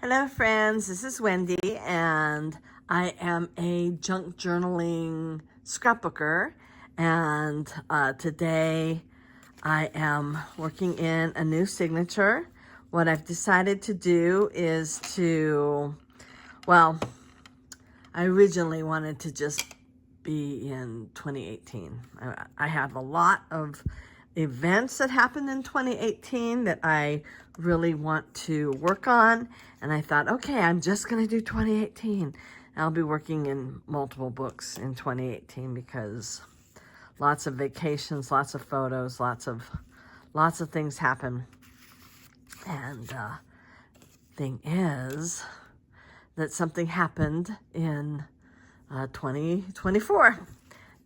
Hello friends, this is Wendy and I am a junk journaling scrapbooker, and today I am working in a new signature. What I've decided to do is I originally wanted to just be in 2018. I have a lot of events that happened in 2018 that I really want to work on, and I thought, okay, I'm just going to do 2018. I'll be working in multiple books in 2018 because lots of vacations, lots of photos, lots of things happen. And thing is that something happened in 2024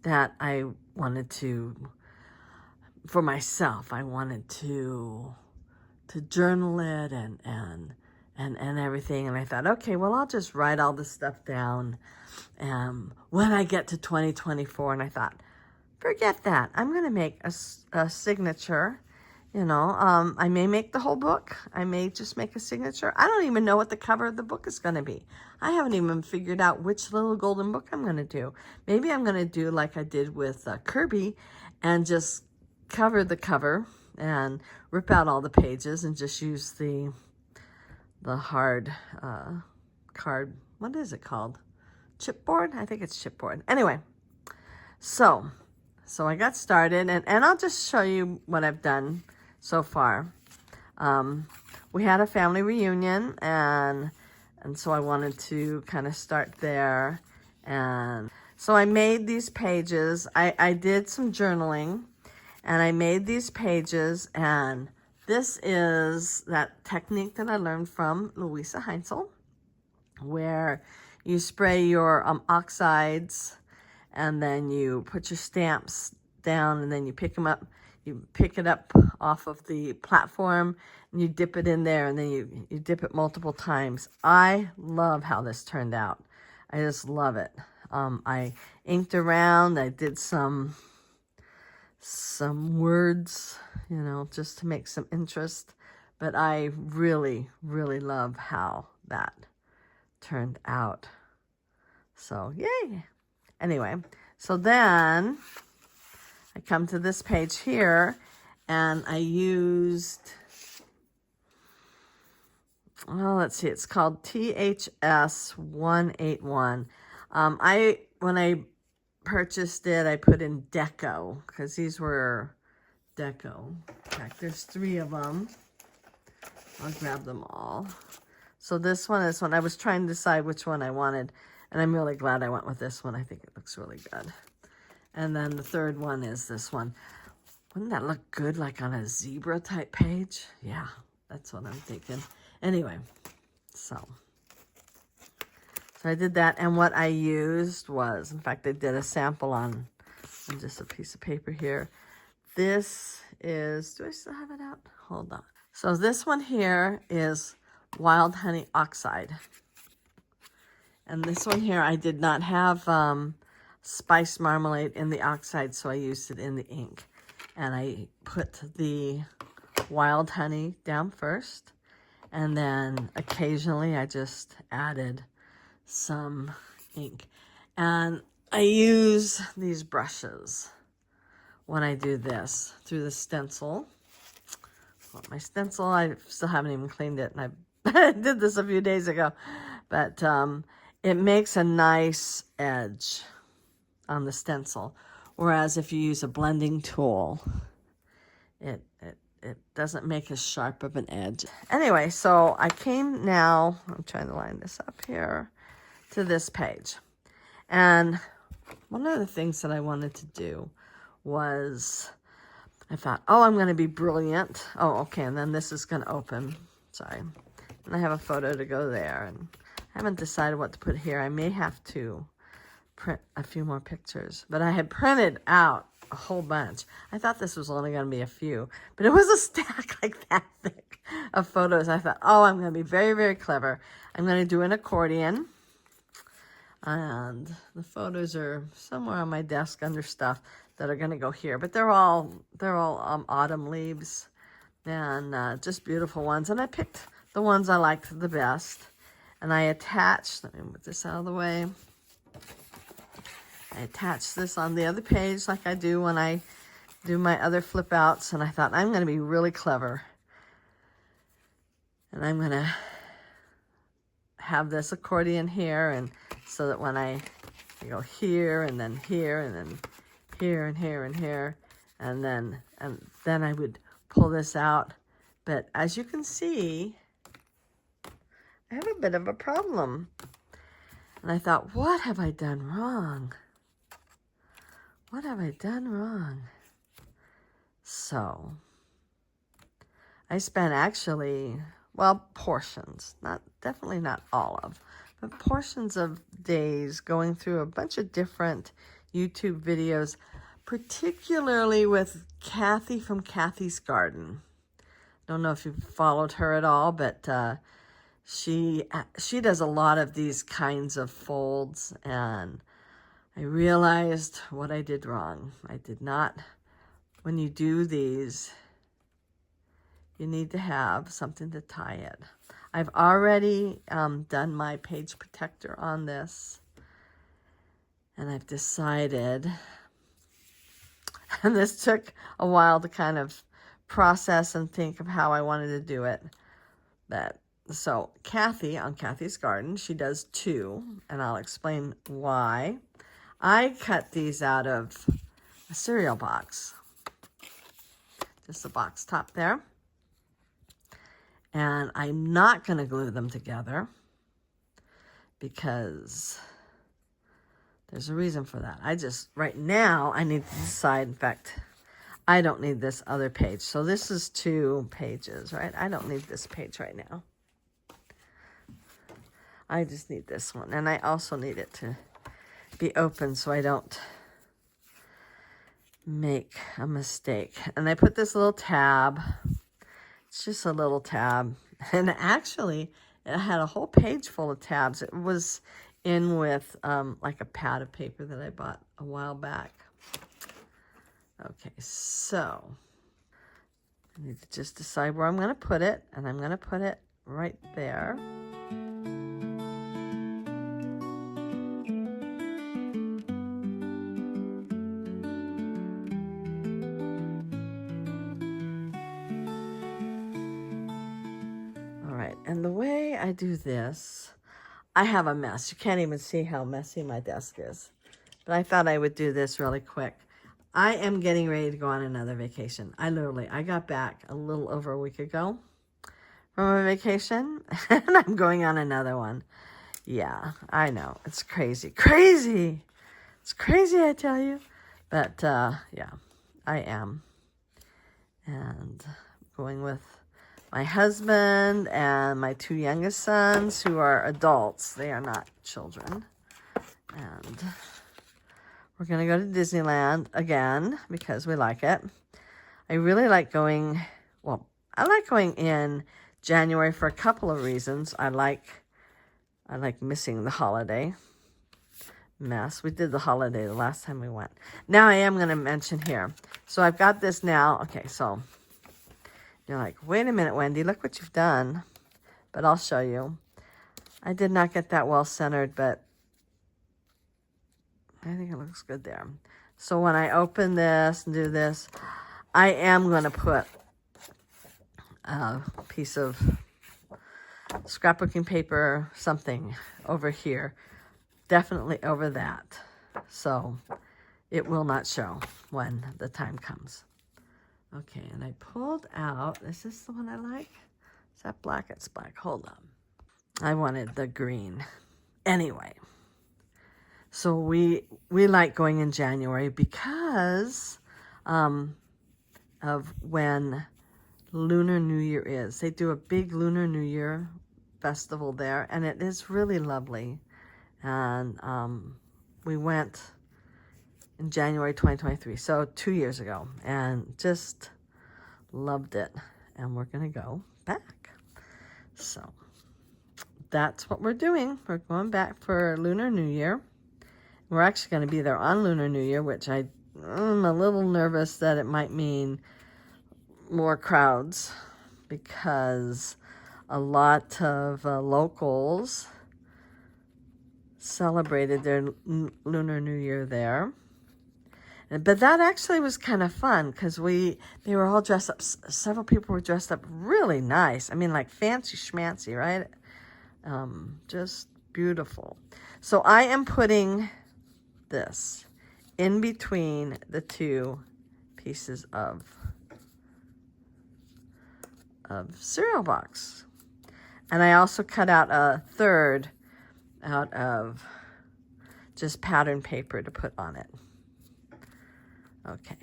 that I wanted to, for myself, I wanted to journal it and everything. And I thought, okay, well, I'll just write all this stuff down when I get to 2024. And I thought, forget that. I'm going to make a signature. You know, I may make the whole book. I may just make a signature. I don't even know what the cover of the book is going to be. I haven't even figured out which little golden book I'm going to do. Maybe I'm going to do like I did with Kirby and just cover the cover and rip out all the pages and just use the hard card. What is it called? Chipboard? I think it's chipboard. Anyway, so I got started, and I'll just show you what I've done so far. We had a family reunion, and so I wanted to kind of start there. And so I made these pages. I did some journaling, and I made these pages, and this is that technique that I learned from Louisa Heinzel, where you spray your oxides, and then you put your stamps down, and then you pick them up. You pick it up off of the platform, and you dip it in there, and then you dip it multiple times. I love how this turned out. I just love it. I inked around. I did some words, you know, just to make some interest. But I really, really love how that turned out. So, yay! Anyway, so then I come to this page here, and I used, well, let's see, it's called THS 181. When I purchased it, I put in deco, because these were deco. In fact, there's 3 of them. I'll grab them all. So this one, I was trying to decide which one I wanted, and I'm really glad I went with this one. I think it looks really good. And then the third one is this one. Wouldn't that look good, like on a zebra type page? Yeah, that's what I'm thinking. Anyway, so I did that, and what I used was, in fact, I did a sample on just a piece of paper here. This is, do I still have it out? Hold on. So this one here is Wild Honey Oxide. And this one here, I did not have spice marmalade in the oxide, so I used it in the ink. And I put the wild honey down first, and then occasionally I just added some ink. And I use these brushes when I do this through the stencil. Well, my stencil, I still haven't even cleaned it, and I did this a few days ago. But it makes a nice edge on the stencil. Whereas if you use a blending tool, it doesn't make as sharp of an edge. Anyway, so I came now, I'm trying to line this up here, to this page. And one of the things that I wanted to do was, I thought, oh, I'm going to be brilliant. Oh, okay, and then this is going to open. Sorry. And I have a photo to go there. And I haven't decided what to put here. I may have to print a few more pictures. But I had printed out a whole bunch. I thought this was only going to be a few. But it was a stack like that thick of photos. I thought, oh, I'm going to be very, very clever. I'm going to do an accordion. And the photos are somewhere on my desk under stuff that are going to go here. But they're all autumn leaves and just beautiful ones. And I picked the ones I liked the best. And I attached, let me move this out of the way. I attached this on the other page like I do when I do my other flip outs. And I thought, I'm going to be really clever. And I'm going to have this accordion here, and so that when I go here and then here and then here and here and here, and then I would pull this out. But as you can see, I have a bit of a problem. And I thought, what have I done wrong? What have I done wrong? So I spent actually, well, portions, definitely not all of, but portions of days going through a bunch of different YouTube videos, particularly with Kathy from Kathy's Garden. Don't know if you've followed her at all, but she does a lot of these kinds of folds, and I realized what I did wrong. I did not, when you do these, you need to have something to tie it. I've already done my page protector on this, and I've decided, and this took a while to kind of process and think of how I wanted to do it. So Kathy, on Kathy's Garden, she does 2, and I'll explain why. I cut these out of a cereal box, just the box top there. And I'm not going to glue them together because there's a reason for that. Right now, I need to decide. In fact, I don't need this other page. So this is 2 pages, right? I don't need this page right now. I just need this one. And I also need it to be open so I don't make a mistake. And I put this little tab. It's just a little tab. And actually, it had a whole page full of tabs. It was in with like a pad of paper that I bought a while back. Okay, so I need to just decide where I'm going to put it. And I'm going to put it right there. And the way I do this, I have a mess. You can't even see how messy my desk is. But I thought I would do this really quick. I am getting ready to go on another vacation. I got back a little over a week ago from a vacation, and I'm going on another one. Yeah, I know. It's crazy. Crazy! It's crazy, I tell you. But, yeah, I am. And going with my husband and my 2 youngest sons, who are adults. They are not children. And we're going to go to Disneyland again because we like it. I really like going, well, I like going in January for a couple of reasons. I like missing the holiday mess. We did the holiday the last time we went. Now I am going to mention here. So I've got this now. Okay, so you're like, wait a minute, Wendy, look what you've done. But I'll show you. I did not get that well centered, but I think it looks good there. So when I open this and do this, I am going to put a piece of scrapbooking paper, something over here. Definitely over that. So it will not show when the time comes. Okay, and I pulled out, is this the one I like? Is that black? It's black. Hold on. I wanted the green. Anyway, so we like going in January because of when Lunar New Year is. They do a big Lunar New Year festival there, and it is really lovely. And we went in January 2023, so 2 years ago, and just loved it. And we're going to go back. So that's what we're doing. We're going back for Lunar New Year. We're actually going to be there on Lunar New Year, which I'm a little nervous that it might mean more crowds because a lot of locals celebrated their Lunar New Year there. But that actually was kind of fun because they were all dressed up. Several people were dressed up really nice. I mean, like fancy schmancy, right? Just beautiful. So I am putting this in between the two pieces of cereal box. And I also cut out a third out of just pattern paper to put on it. Okay.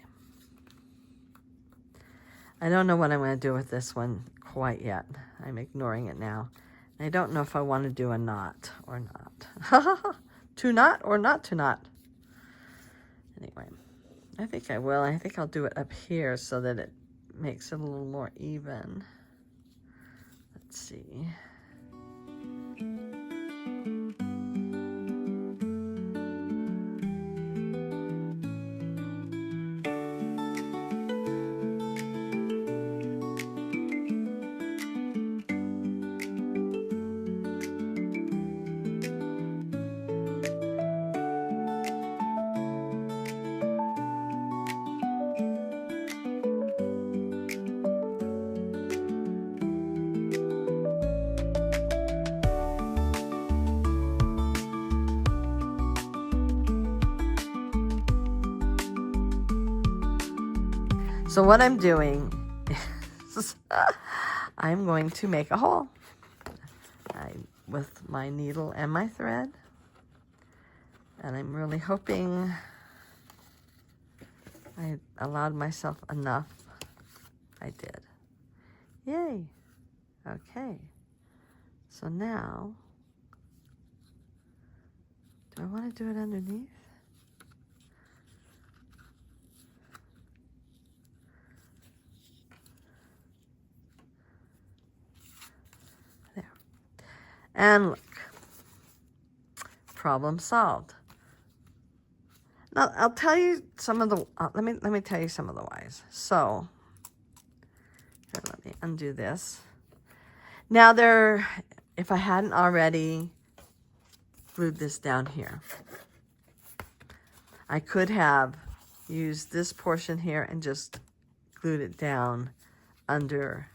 I don't know what I'm going to do with this one quite yet. I'm ignoring it now. I don't know if I want to do a knot or not. To knot or not to knot. Anyway, I think I will. I think I'll do it up here so that it makes it a little more even. Let's see. So what I'm doing is I'm going to make a hole with my needle and my thread. And I'm really hoping I allowed myself enough. I did. Yay. Okay. So now, do I want to do it underneath? And look, problem solved. Now I'll tell you some of the. Let me tell you some of the whys. So here, let me undo this. Now if I hadn't already glued this down here, I could have used this portion here and just glued it down under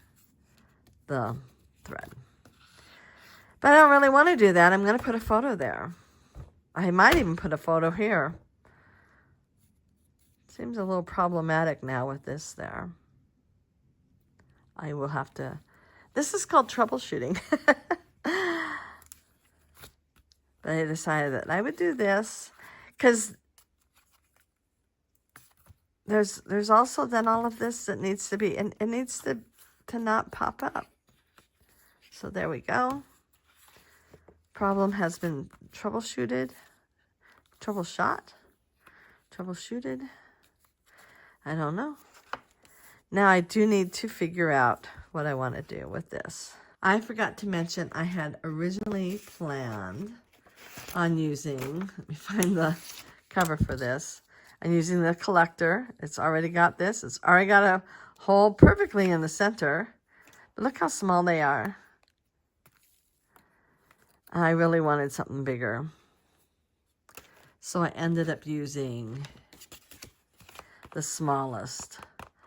the thread. But I don't really want to do that. I'm going to put a photo there. I might even put a photo here. Seems a little problematic now with this there. I will have to... This is called troubleshooting. But I decided that I would do this because there's also then all of this that needs to be... And it needs to not pop up. So there we go. Problem has been troubleshooted. Troubleshooted. I don't know. Now I do need to figure out what I want to do with this. I forgot to mention I had originally planned on using, let me find the cover for this. I'm using the collector. It's already got this. It's already got a hole perfectly in the center. But look how small they are. I really wanted something bigger. So I ended up using the smallest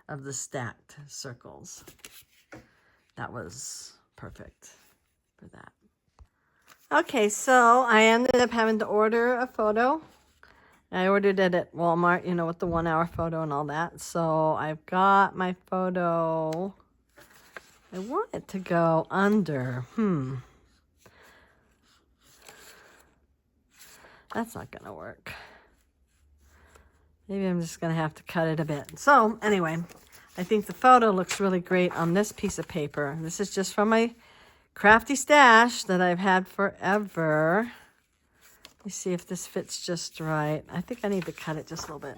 of the stacked circles. That was perfect for that. Okay, so I ended up having to order a photo. I ordered it at Walmart, you know, with the 1 hour photo and all that. So I've got my photo. I want it to go under. That's not going to work. Maybe I'm just going to have to cut it a bit. So anyway, I think the photo looks really great on this piece of paper. This is just from my crafty stash that I've had forever. Let me see if this fits just right. I think I need to cut it just a little bit.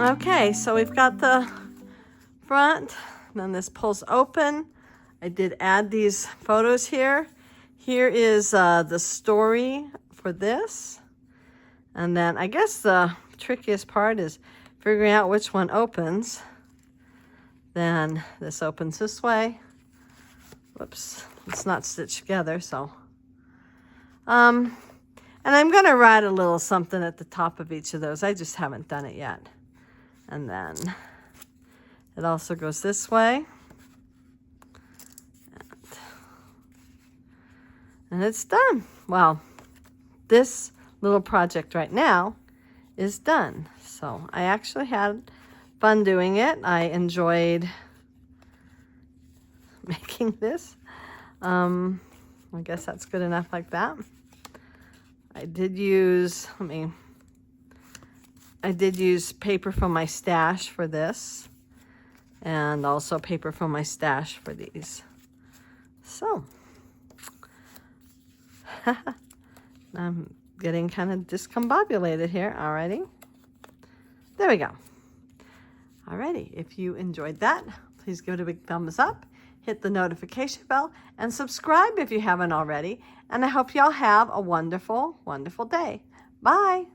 Okay, so we've got the front, then this pulls open. I did add these photos here. Here is the story for this. And then I guess the trickiest part is figuring out which one opens. Then this opens this way. Whoops, it's not stitched together, so. And I'm gonna write a little something at the top of each of those. I just haven't done it yet. And then it also goes this way. And it's done. Well, this little project right now is done. So I actually had fun doing it. I enjoyed making this. I guess that's good enough like that. I did use, I did use paper from my stash for this, and also paper from my stash for these. So, I'm getting kind of discombobulated here. Alrighty. There we go. Alrighty. If you enjoyed that, please give it a big thumbs up, hit the notification bell, and subscribe if you haven't already. And I hope y'all have a wonderful, wonderful day. Bye.